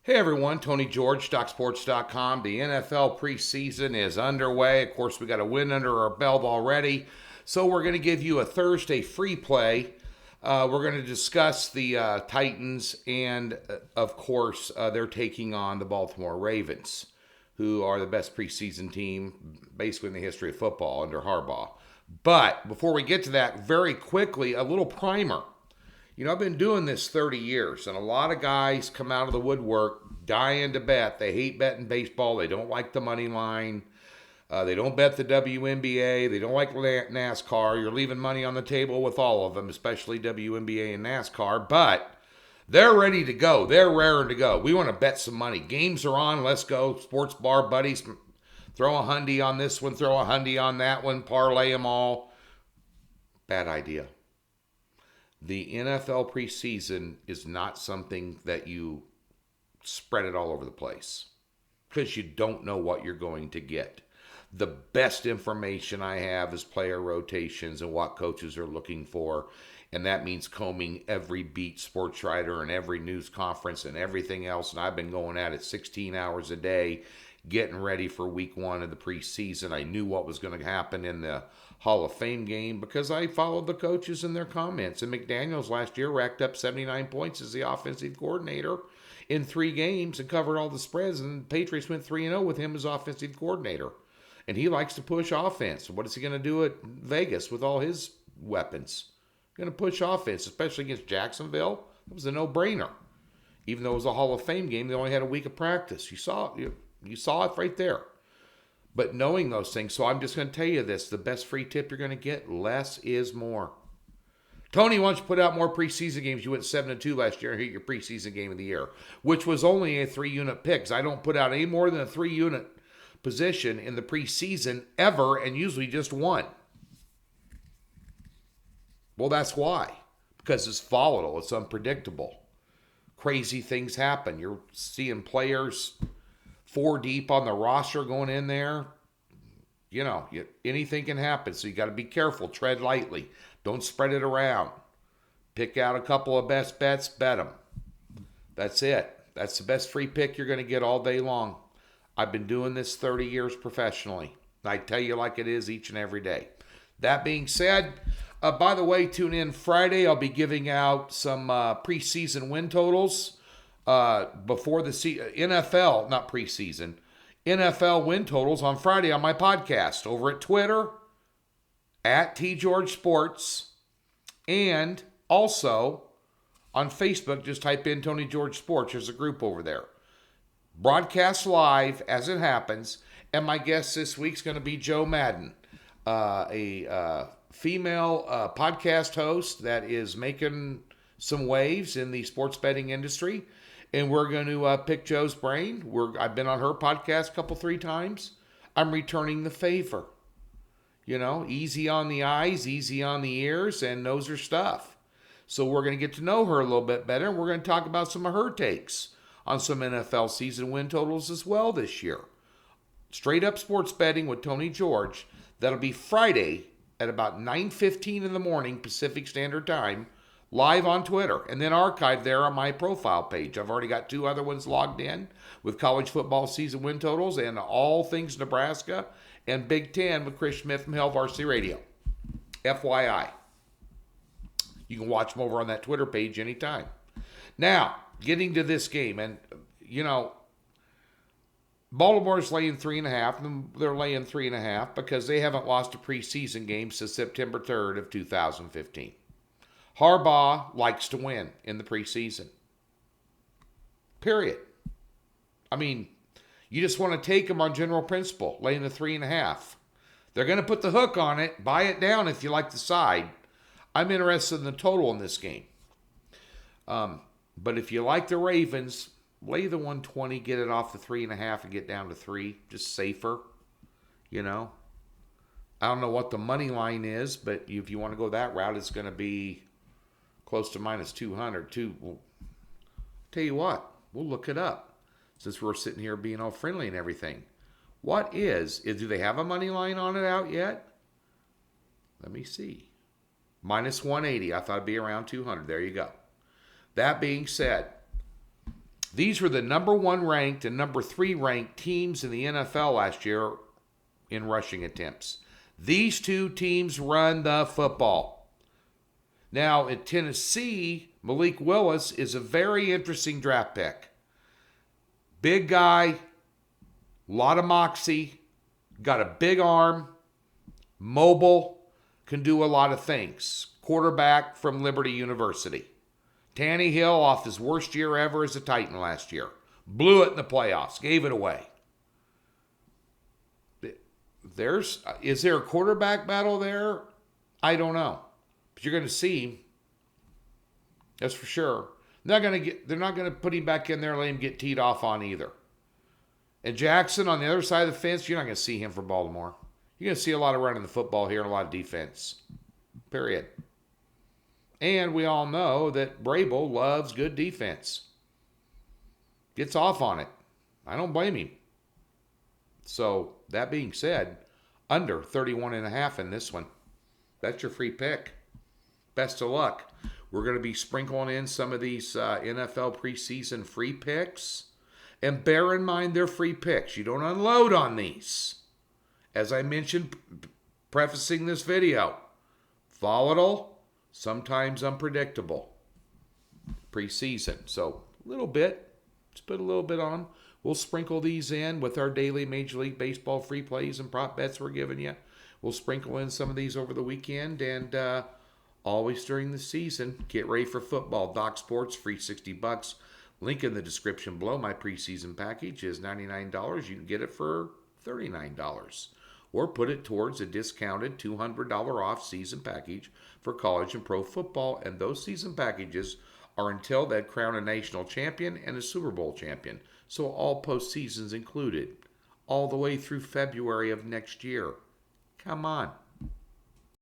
Hey everyone, Tony George, StockSports.com. The NFL preseason is underway. Of course, we got a win under our belt already. So we're going to give you a Thursday free play. We're going to discuss the Titans and, of course, they're taking on the Baltimore Ravens, who are the best preseason team basically in the history of football under Harbaugh. But before we get to that, very quickly, a little primer. I've been doing this 30 years, and a lot of guys come out of the woodwork dying to bet. They hate betting baseball. They don't like the money line. They don't bet the WNBA. They don't like NASCAR. You're leaving money on the table with all of them, especially WNBA and NASCAR. But they're ready to go. They're raring to go. We want to bet some money. Games are on. Let's go. Sports bar buddies. Throw a hundy on this one. Throw a hundy on that one. Parlay them all. Bad idea. The NFL preseason is not something that you spread it all over the place because you don't know what you're going to get. The best information I have is player rotations and what coaches are looking for, and that means combing every beat sports writer and every news conference and everything else, and I've been going at it 16 hours a day getting ready for week one of the preseason. I knew what was going to happen in the Hall of Fame game because I followed the coaches and their comments. And McDaniels last year racked up 79 points as the offensive coordinator in 3 games and covered all the spreads. And the Patriots went 3-0 with him as offensive coordinator. And he likes to push offense. What is he going to do at Vegas with all his weapons? Going to push offense, especially against Jacksonville. It was a no-brainer. Even though it was a Hall of Fame game, they only had a week of practice. You saw it right there. But knowing those things, so I'm just going to tell you this, the best free tip you're going to get, less is more. Tony, why don't you put out more preseason games? You went 7-2 last year and hit your preseason game of the year, which was only a 3-unit pick. 'Cause I don't put out any more than a 3-unit position in the preseason ever, and usually just one. Well, that's why. Because it's volatile. It's unpredictable. Crazy things happen. You're seeing players 4 deep on the roster going in there. Anything can happen. So you got to be careful. Tread lightly. Don't spread it around. Pick out a couple of best bets. Bet them. That's it. That's the best free pick you're going to get all day long. I've been doing this 30 years professionally. I tell you like it is each and every day. That being said, by the way, tune in Friday. I'll be giving out some preseason win totals. Before the NFL, not preseason, NFL win totals on Friday on my podcast over at Twitter, at TGeorgeSports, and also on Facebook, just type in Tony George Sports. There's a group over there. Broadcast live as it happens, and my guest this week's going to be Joe Madden, a female podcast host that is making some waves in the sports betting industry. And we're going to pick Joe's brain. I've been on her podcast 3 times. I'm returning the favor. Easy on the eyes, easy on the ears, and knows her stuff. So we're going to get to know her a little bit better. And we're going to talk about some of her takes on some NFL season win totals as well this year. Straight up sports betting with Tony George. That'll be Friday at about 9:15 in the morning Pacific Standard Time. Live on Twitter, and then archived there on my profile page. I've already got 2 other ones logged in with college football season win totals and all things Nebraska and Big Ten with Chris Smith from Hell Varsity Radio. FYI. You can watch them over on that Twitter page anytime. Now, getting to this game, and, Baltimore's laying 3.5, and they're laying 3.5 because they haven't lost a preseason game since September 3rd of 2015. Harbaugh likes to win in the preseason. Period. I mean, you just want to take them on general principle, laying the 3.5. They're going to put the hook on it. Buy it down if you like the side. I'm interested in the total in this game. But if you like the Ravens, lay the 120, get it off the 3.5 and get down to 3. Just safer, I don't know what the money line is, but if you want to go that route, it's going to be close to minus 200 too. Well, tell you what, we'll look it up since we're sitting here being all friendly and everything. What do they have a money line on it out yet? Let me see. Minus 180. I thought it'd be around 200. There you go. That being said, These were the number 1 ranked and number 3 ranked teams in the NFL last year in rushing attempts. These two teams run the football. Now, at Tennessee, Malik Willis is a very interesting draft pick. Big guy, lot of moxie, got a big arm, mobile, can do a lot of things. Quarterback from Liberty University. Tannehill off his worst year ever as a Titan last year. Blew it in the playoffs, gave it away. Is there a quarterback battle there? I don't know. But you're going to see. That's for sure. They're not going to put him back in there and let him get teed off on either. And Jackson on the other side of the fence, you're not going to see him for Baltimore. You're going to see a lot of running the football here and a lot of defense. Period. And we all know that Vrabel loves good defense. Gets off on it. I don't blame him. So, that being said, under 31.5 in this one. That's your free pick. Best of luck. We're going to be sprinkling in some of these NFL preseason free picks. And bear in mind, they're free picks. You don't unload on these. As I mentioned, prefacing this video, volatile, sometimes unpredictable. Preseason. So, a little bit. Just put a little bit on. We'll sprinkle these in with our daily Major League Baseball free plays and prop bets we're giving you. We'll sprinkle in some of these over the weekend and always during the season. Get ready for football. Doc Sports, free $60. Link in the description below. My preseason package is $99. You can get it for $39. Or put it towards a discounted $200 off season package for college and pro football. And those season packages are until they crown a national champion and a Super Bowl champion. So all postseasons included. All the way through February of next year. Come on.